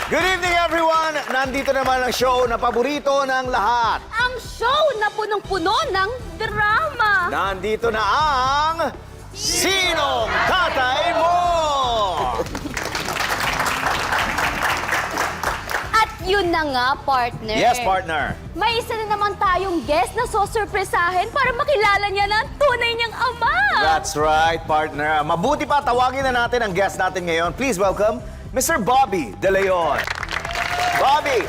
Good evening, everyone! Nandito naman ang show na paborito ng lahat. Ang show na punong-puno ng drama. Nandito na ang... Sinong Tatay Mo? At yun na nga, partner. Yes, partner. May isa na naman tayong guest na susurpresahin para makilala niya ng tunay niyang ama. That's right, partner. Mabuti pa, tawagin na natin ang guest natin ngayon. Please welcome Mr. Bobby De Leon. Bobby!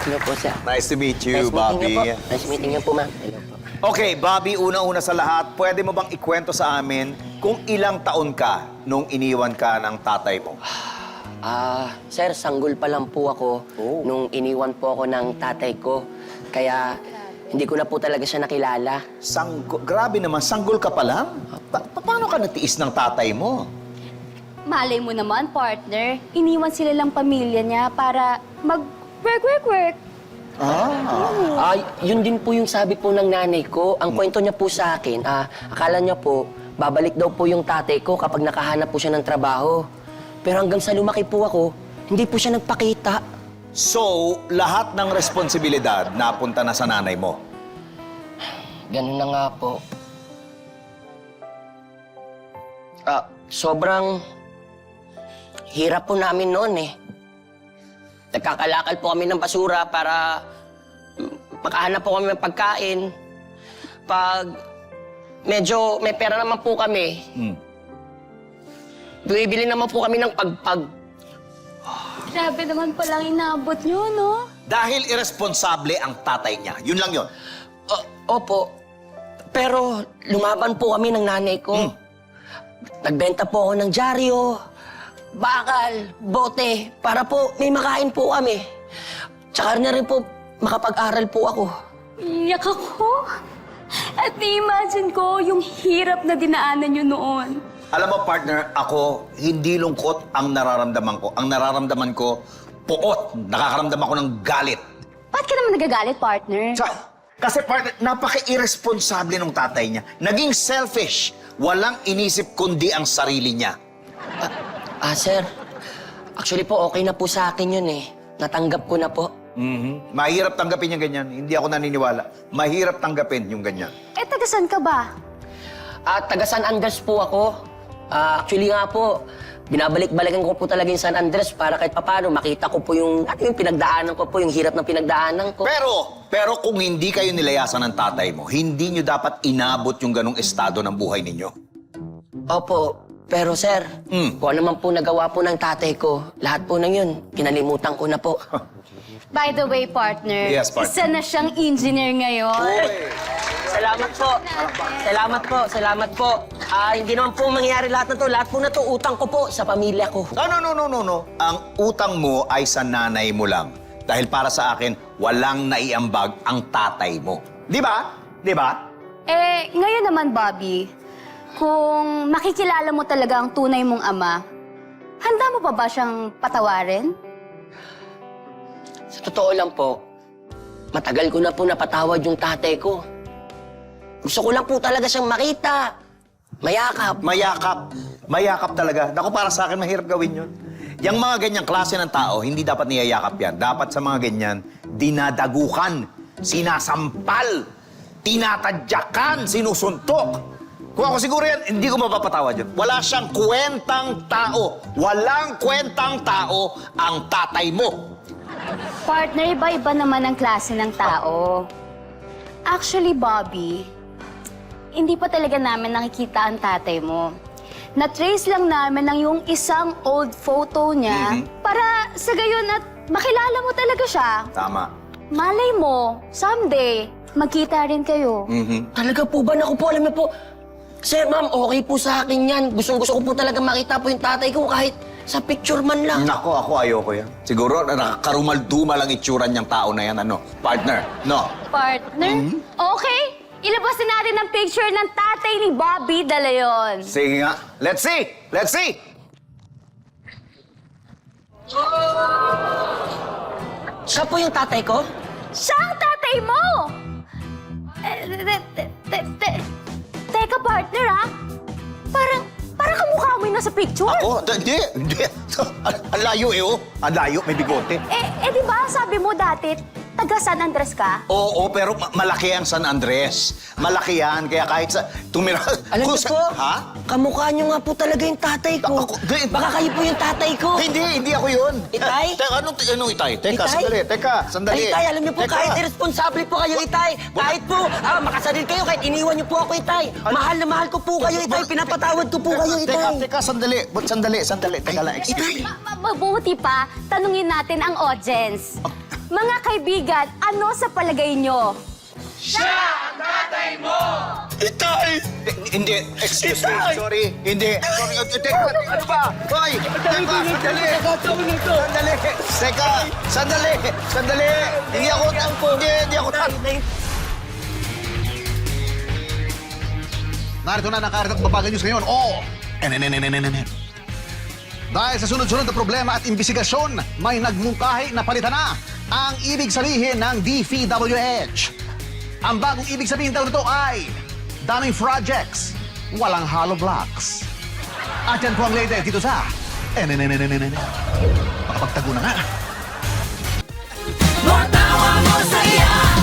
Hello po, sir. Nice to meet you, Nice Bobby. meeting niyo po. Nice meeting niyo po, ma'am. Hello po. Okay, Bobby, una-una sa lahat, pwede mo bang ikwento sa amin kung ilang taon ka nung iniwan ka ng tatay mo? Sir, sanggol pa lang po ako nung iniwan po ako ng tatay ko. Kaya hindi ko na po talaga siya nakilala. Grabe naman, sanggol ka pa lang? Paano ka natiis ng tatay mo? Malay mo naman, partner. Iniwan sila lang pamilya niya para mag-work. Yun din po yung sabi po ng nanay ko. Ang kwento niya po sa akin, akala niya po, babalik daw po yung tatay ko kapag nakahanap po siya ng trabaho. Pero hanggang sa lumaki po ako, hindi po siya nagpakita. So, lahat ng responsibilidad napunta na sa nanay mo? Ganun na nga po. Sobrang hirap po namin noon eh. Nagkakalakal po kami ng basura para makahanap po kami ng pagkain. Pag medyo may pera naman po kami, bibili naman po kami ng pagpag. Grabe naman palang inabot niyo, no? Dahil irresponsable ang tatay niya. Yun lang yun. Opo. Pero lumaban po kami ng nanay ko. Nagbenta po ako ng dyaryo, bakal, bote, para po may makain po kami. Tsaka na rin po makapag-aral po ako. Iyak ako. At na-imagine ko yung hirap na dinaanan niyo noon. Alam mo, partner, ako, hindi lungkot ang nararamdaman ko. Ang nararamdaman ko, puot. Nakakaramdam ako ng galit. Ba't ka naman nagagalit, partner? Kasi partner, napaka-irresponsable ng tatay niya. Naging selfish. Walang inisip kundi ang sarili niya. Sir, actually po okay na po sa akin yun eh. Natanggap ko na po. Mahirap tanggapin yung ganyan. Hindi ako naniniwala. Mahirap tanggapin yung ganyan. Eh, tagasan ka ba? Taga San Andres po ako. Actually nga po, binabalik-balikan ko po talaga yung San Andres para kahit papano makita ko po yung pinagdaanan ko po, yung hirap ng pinagdaanan ko. Pero kung hindi kayo nilayasan ng tatay mo, hindi nyo dapat inabot yung ganong estado ng buhay ninyo. Opo, pero sir, kung ano man po nagawa po ng tatay ko, lahat po ng yun, kinalimutan ko na po. By the way, partner, Yes, partner. isa na siyang engineer ngayon. Salamat po. Salamat po. Salamat po. Hindi naman po mangyayari lahat na to. Lahat po na to, utang ko po sa pamilya ko. No. Ang utang mo ay sa nanay mo lang. Dahil para sa akin, walang naiambag ang tatay mo. Di ba? Di ba? Eh, ngayon naman, Bobby, kung makikilala mo talaga ang tunay mong ama, handa mo pa ba siyang patawarin? Sa totoo lang po, matagal ko na po napatawad yung tatay ko. Gusto ko lang po talaga siyang makita. Mayakap. Mayakap talaga. Naku, para sa akin, mahirap gawin yun. Yung mga ganyang klase ng tao, hindi dapat niyayakap yan. Dapat sa mga ganyan, dinadagukan, sinasampal, tinatadyakan, sinusuntok. Kung ako siguro yan, hindi ko mapapatawad yun. Wala siyang kwentang tao. Walang kwentang tao ang tatay mo. Partner, iba-iba naman ang klase ng tao. Actually, Bobby, hindi pa talaga namin nakikita ang tatay mo. Na-trace lang namin ang yung isang old photo niya para sa gayon at makilala mo talaga siya. Tama. Malay mo, someday, magkita rin kayo. Talaga po ba? Naku po, alam niyo po. Sir, ma'am, okay po sa akin yan. Gustong-gusto ko po talaga makita po yung tatay ko kahit sa picture man lang. Nako, ako ayoko yan. Siguro, nakakarumal-dumal ang itsura niyang tao na yan, ano? Partner, no? Partner? Okay, ilabas na natin ang picture ng tatay ni Bobby De Leon. Sige nga. Let's see! Let's see! Siya po yung tatay ko? Siya ang tatay mo! Teka, partner, ah. Parang kamukha mo yung sa picture. Ako? Hindi. Ang layo eh, oh. Ang layo, may bigote. Di ba sabi mo dati, taga San Andres ka? Oo, pero malaki ang San Andres. Malaki yan, kaya kahit sa tumira... Alam kung niyo sa- po, Ha? kamukha niyo nga po talaga yung tatay ko. Baka kayo po yung tatay ko. Hindi ako yun. Itay? Teka, anong itay? Teka, Itay? sandali. Ay, Itay, alam niyo po, Teka. kahit irresponsible po kayo, Itay. Kahit po, makasarin kayo, kahit iniwan niyo po ako, Itay. Mahal na mahal ko po kayo, Itay. Pinapatawad ko po kayo, Itay. Teka, sandali. Teka lang, excuse me. Mabuti pa, tanungin natin ang audience. Mga kaibigan, ano sa palagay nyo? Itay! Hindi, excuse me, sorry. Hindi. Sorry, teka, ano ba? Hoy! Teka, sandali! Hindi ako Narito na nakarating ang babagang news ngayon. Dahil sa sunod-sunod na problema at imbestigasyon, may nagmungkahi na palitan na ang ibig sabihin ng DPWH. Ang bagong ibig sabihin daw nito ay daming projects, walang hollow blocks. At yan po ang latest dito sa Makapagtago na nga. Matawa mo saya!